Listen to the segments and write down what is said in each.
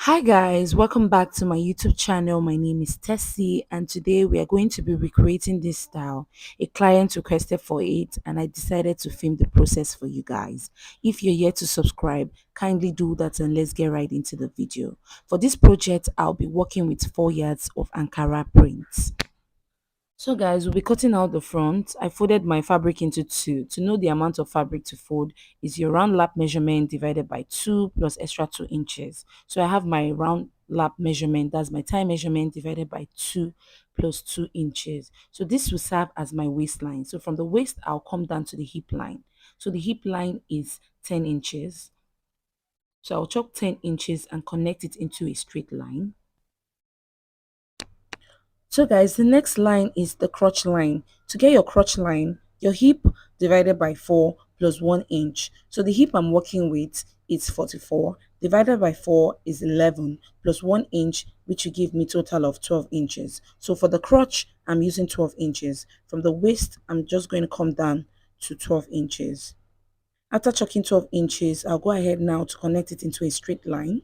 Hi guys, welcome back to my YouTube channel. My name is Tessie and today we are going to be recreating this style. A client requested for it and I decided to film the process for you guys. If you're yet to subscribe, kindly do that and let's get right into the video. For this project, I'll be working with 4 yards of Ankara prints. So guys, we'll be cutting out the front. I folded my fabric into two. To know the amount of fabric to fold is your round lap measurement divided by 2 plus extra 2 inches. So I have my round lap measurement, that's my tie measurement divided by 2 plus 2 inches. So this will serve as my waistline. So from the waist, I'll come down to the hip line. So the hip line is 10 inches. So I'll chalk 10 inches and connect it into a straight line. So guys, the next line is the crotch line. To get your crotch line, your hip divided by 4 plus 1 inch. So the hip I'm working with is 44, divided by 4 is 11 plus 1 inch, which will give me total of 12 inches. So for the crotch, I'm using 12 inches. From the waist, I'm just going to come down to 12 inches. After chalking 12 inches, I'll go ahead now to connect it into a straight line.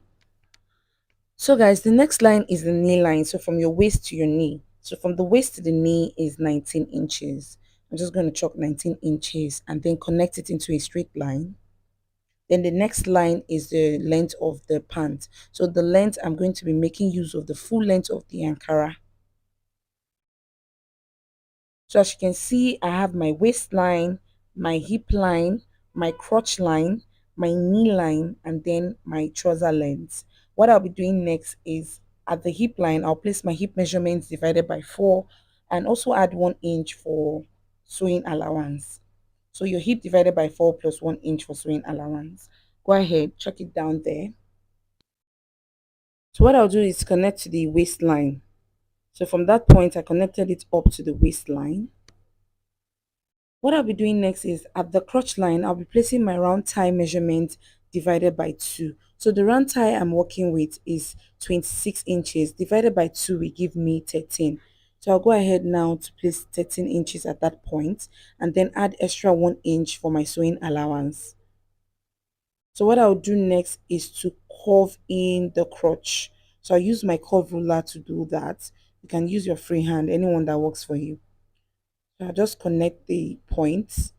So guys, the next line is the knee line. So from your waist to your knee. So from the waist to the knee is 19 inches. I'm just going to chalk 19 inches and then connect it into a straight line. Then the next line is the length of the pant. So the length, I'm going to be making use of the full length of the Ankara. So as you can see, I have my waistline, my hip line, my crotch line, my knee line, and then my trouser length. What I'll be doing next is at the hip line, I'll place my hip measurements divided by 4 and also add 1 inch for sewing allowance. So your hip divided by 4 plus 1 inch for sewing allowance. Go ahead, chuck it down there. So what I'll do is connect to the waistline. So from that point, I connected it up to the waistline. What I'll be doing next is at the crotch line, I'll be placing my round tie measurement divided by 2. So the round tie I'm working with is 26 inches divided by 2 will give me 13. So I'll go ahead now to place 13 inches at that point and then add extra 1 inch for my sewing allowance. So what I'll do next is to curve in the crotch. So I'll use my curve ruler to do that. You can use your free hand, anyone that works for you. So I'll just connect the points.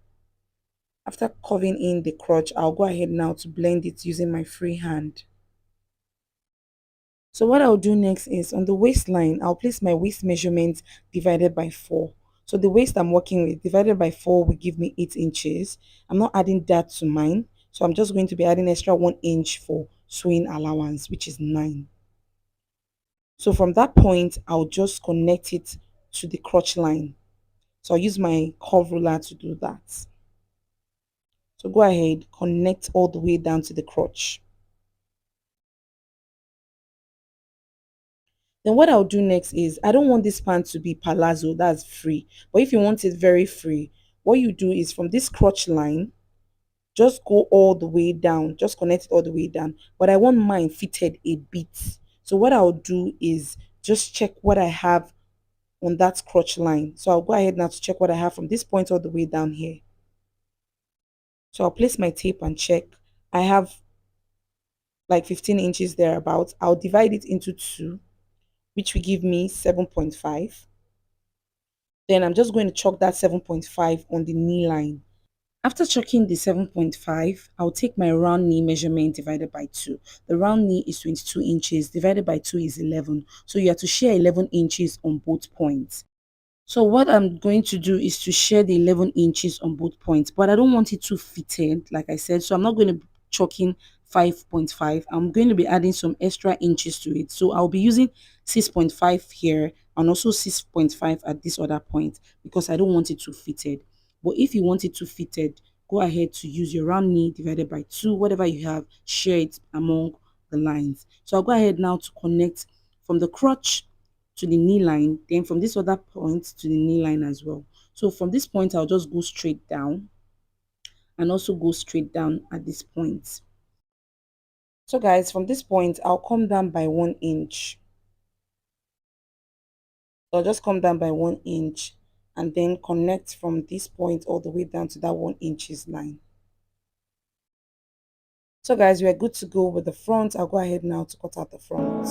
After curving in the crotch, I'll go ahead now to blend it using my free hand. So what I'll do next is on the waistline, I'll place my waist measurement divided by 4. So the waist I'm working with divided by 4 will give me 8 inches. I'm not adding that to mine. So I'm just going to be adding extra 1 inch for sewing allowance, which is 9. So from that point, I'll just connect it to the crotch line. So I'll use my curve ruler to do that. So go ahead, connect all the way down to the crotch. Then what I'll do next is I don't want this pant to be palazzo, that's free. But if you want it very free, what you do is from this crotch line, just go all the way down, just connect it all the way down. But I want mine fitted a bit. So what I'll do is just check what I have on that crotch line. So I'll go ahead now to check what I have from this point all the way down here. So I'll place my tape and check. I have like 15 inches thereabouts. I'll divide it into 2, which will give me 7.5. Then I'm just going to chalk that 7.5 on the knee line. After chalking the 7.5, I'll take my round knee measurement divided by 2. The round knee is 22 inches, divided by 2 is 11. So you have to share 11 inches on both points. So what I'm going to do is to share the 11 inches on both points, but I don't want it too fitted, like I said. So I'm not going to be chalking 5.5. I'm going to be adding some extra inches to it. So I'll be using 6.5 here and also 6.5 at this other point because I don't want it too fitted. But if you want it too fitted, go ahead to use your round knee divided by 2, whatever you have, share it among the lines. So I'll go ahead now to connect from the crotch to the knee line, then from this other point to the knee line as well. So from this point, I'll just go straight down and also go straight down at this point. So guys, from this point, I'll come down by 1 inch. So I'll just come down by 1 inch and then connect from this point all the way down to that 1 inches line. So guys, we're good to go with the front. I'll go ahead now to cut out the front.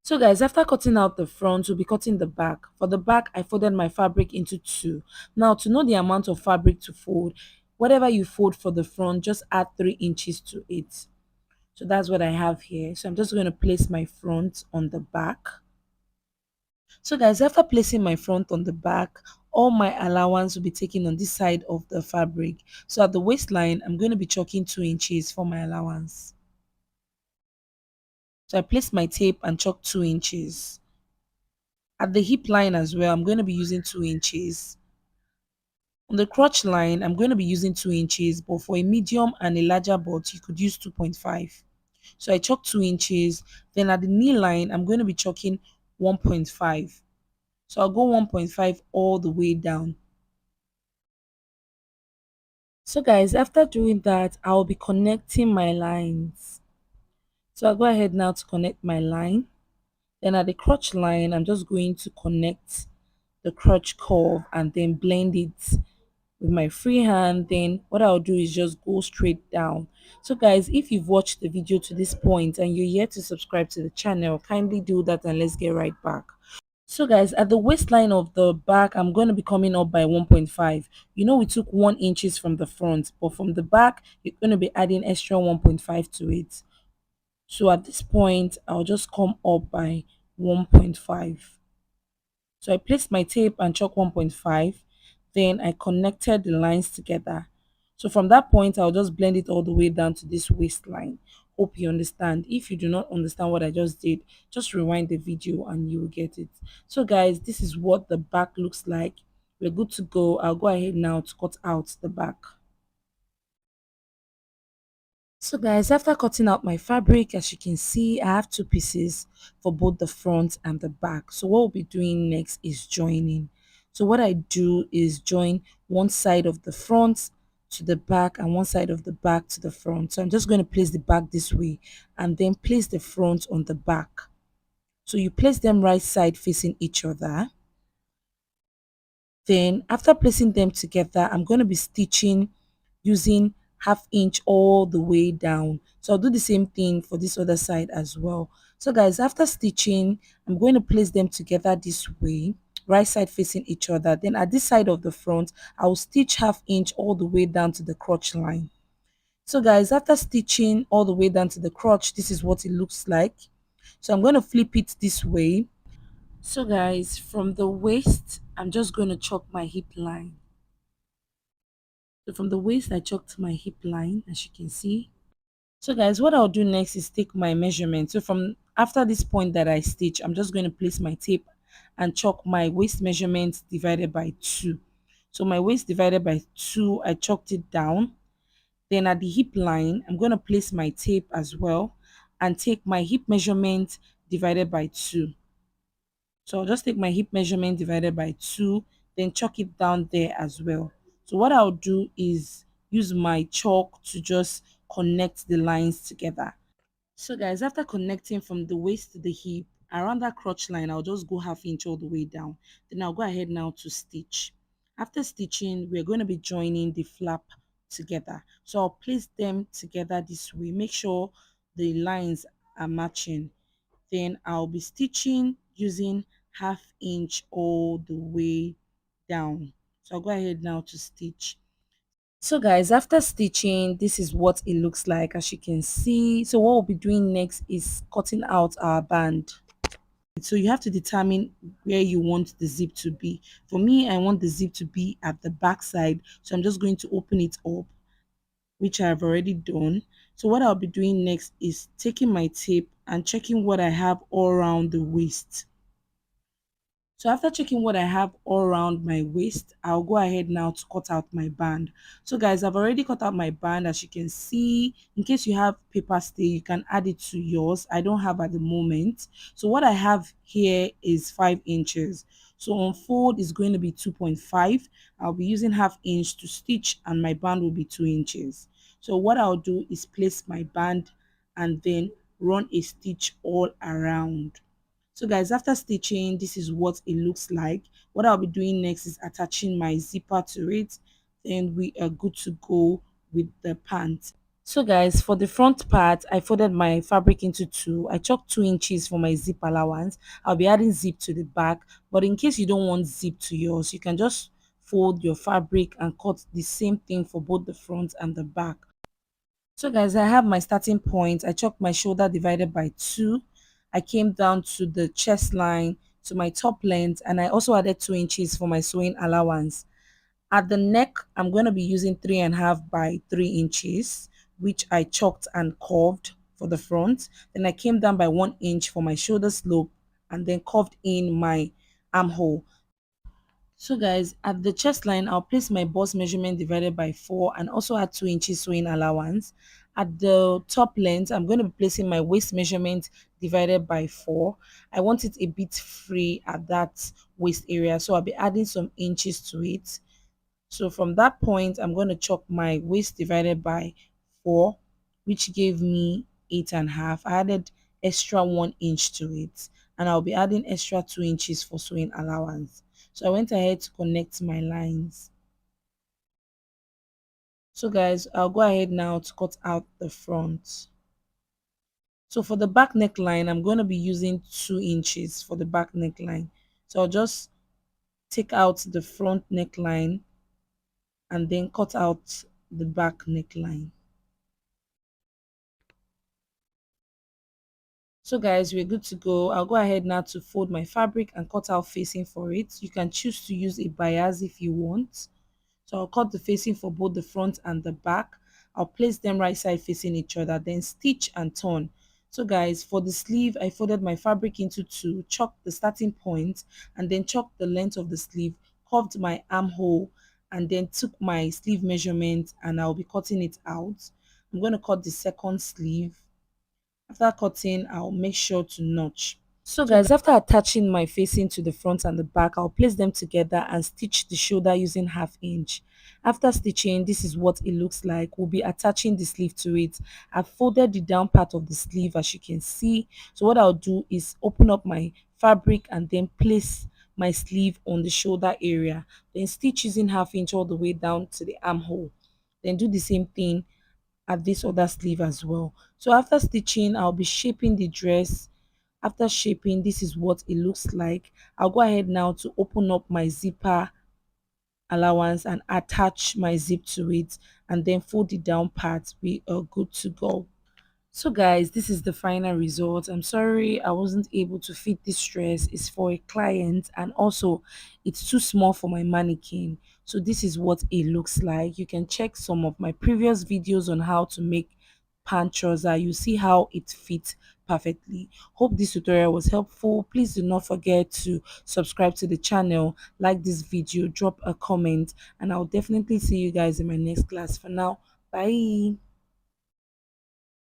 So guys, after cutting out the front, we'll be cutting the back. For the back, I folded my fabric into two. Now, to know the amount of fabric to fold, whatever you fold for the front, just add 3 inches to it. So that's what I have here. So I'm just going to place my front on the back. So guys, after placing my front on the back, all my allowance will be taken on this side of the fabric. So at the waistline, I'm going to be chalking 2 inches for my allowance. So I placed my tape and chalked 2 inches. At the hip line as well, I'm going to be using 2 inches. On the crotch line, I'm going to be using 2 inches, but for a medium and a larger butt, you could use 2.5. So I chalk 2 inches. Then at the knee line, I'm going to be chalking 1.5. So I'll go 1.5 all the way down. So guys, after doing that, I'll be connecting my lines. So I'll go ahead now to connect my line. Then at the crotch line, I'm just going to connect the crotch curve and then blend it with my free hand. Then what I'll do is just go straight down. So guys, if you've watched the video to this point and you're yet to subscribe to the channel, kindly do that and let's get right back. So guys, at the waistline of the back, I'm going to be coming up by 1.5. You know, we took 1 inches from the front, but from the back, you're going to be adding extra 1.5 to it. So at this point, I'll just come up by 1.5. So I placed my tape and chalk 1.5. Then I connected the lines together. So from that point, I'll just blend it all the way down to this waistline. Hope you understand. If you do not understand what I just did, just rewind the video and you will get it. So guys, this is what the back looks like. We're good to go. I'll go ahead now to cut out the back. So guys, after cutting out my fabric, as you can see, I have two pieces for both the front and the back. So what we'll be doing next is joining. So what I do is join one side of the front to the back and one side of the back to the front. So I'm just going to place the back this way and then place the front on the back. So you place them right side facing each other. Then after placing them together, I'm going to be stitching using 1/2 inch all the way down. So I'll do the same thing for this other side as well. So guys, after stitching, I'm going to place them together this way, right side facing each other. Then at this side of the front, I'll stitch 1/2 inch all the way down to the crotch line. So guys, after stitching all the way down to the crotch, this is what it looks like. So I'm going to flip it this way. So guys, from the waist, I'm just going to chalk my hip line. So from the waist, I chalked my hip line, as you can see. So guys, what I'll do next is take my measurement. So from after this point that I stitch, I'm just going to place my tape and chalk my waist measurement divided by 2. So my waist divided by 2, I chalked it down. Then at the hip line, I'm going to place my tape as well and take my hip measurement divided by 2. So I'll just take my hip measurement divided by 2, then chalk it down there as well. So what I'll do is use my chalk to just connect the lines together. So guys, after connecting from the waist to the hip, around that crotch line, I'll just go 1/2 inch all the way down. Then I'll go ahead now to stitch. After stitching, we're going to be joining the flap together. So I'll place them together this way. Make sure the lines are matching. Then I'll be stitching using 1/2 inch all the way down. So I'll go ahead now to stitch. So guys, after stitching, this is what it looks like, as you can see. So what we'll be doing next is cutting out our band. So you have to determine where you want the zip to be. For me, I want the zip to be at the back side, so I'm just going to open it up, which I've already done. So what I'll be doing next is taking my tape and checking what I have all around the waist. So after checking what I have all around my waist, I'll go ahead now to cut out my band. So guys, I've already cut out my band, as you can see. In case you have paper stay, you can add it to yours. I don't have at the moment. So what I have here is 5 inches. So on fold is going to be 2.5. I'll be using 1/2 inch to stitch and my band will be 2 inches. So what I'll do is place my band and then run a stitch all around. So guys, after stitching, this is what it looks like. What I'll be doing next is attaching my zipper to it. Then we are good to go with the pants. So guys, for the front part, I folded my fabric into two. I chalked 2 inches for my zip allowance. I'll be adding zip to the back, but in case you don't want zip to yours, you can just fold your fabric and cut the same thing for both the front and the back. So guys, I have my starting point. I chalked my shoulder divided by two. I came down to the chest line to my top length, and I also added 2 inches for my sewing allowance. At the neck, I'm going to be using 3.5 by 3 inches, which I chalked and curved for the front. Then I came down by 1 inch for my shoulder slope and then curved in my armhole. So guys, at the chest line, I'll place my bust measurement divided by 4 and also add 2 inches sewing allowance. At the top length, I'm going to be placing my waist measurement divided by 4. I want it a bit free at that waist area, so I'll be adding some inches to it. So from that point, I'm going to chalk my waist divided by 4, which gave me 8.5. I added extra 1 inch to it, and I'll be adding extra 2 inches for sewing allowance. So I went ahead to connect my lines. So guys, I'll go ahead now to cut out the front. So for the back neckline, I'm going to be using 2 inches for the back neckline. So I'll just take out the front neckline and then cut out the back neckline. So guys, we're good to go. I'll go ahead now to fold my fabric and cut out facing for it. You can choose to use a bias if you want. So I'll cut the facing for both the front and the back. I'll place them right side facing each other, then stitch and turn. So guys, for the sleeve, I folded my fabric into two, chalked the starting point, and then chalked the length of the sleeve, curved my armhole, and then took my sleeve measurement and I'll be cutting it out. I'm going to cut the second sleeve. After cutting, I'll make sure to notch. So guys, after attaching my facing to the front and the back, I'll place them together and stitch the shoulder using 1/2 inch. After stitching, this is what it looks like. We'll be attaching the sleeve to it. I've folded the down part of the sleeve as you can see. So what I'll do is open up my fabric and then place my sleeve on the shoulder area. Then stitch using 1/2 inch all the way down to the armhole. Then do the same thing at this other sleeve as well. So after stitching, I'll be shaping the dress. After shaping, this is what it looks like. I'll go ahead now to open up my zipper allowance and attach my zip to it and then fold the down part. We are good to go. So guys, this is the final result. I'm sorry I wasn't able to fit this dress. It's for a client and also it's too small for my mannequin. So this is what it looks like. You can check some of my previous videos on how to make pant trouser. You see how it fits perfectly. Hope this tutorial was helpful. Please do not forget to subscribe to the channel, like this video, drop a comment, and I'll definitely see you guys in my next class. For now, bye.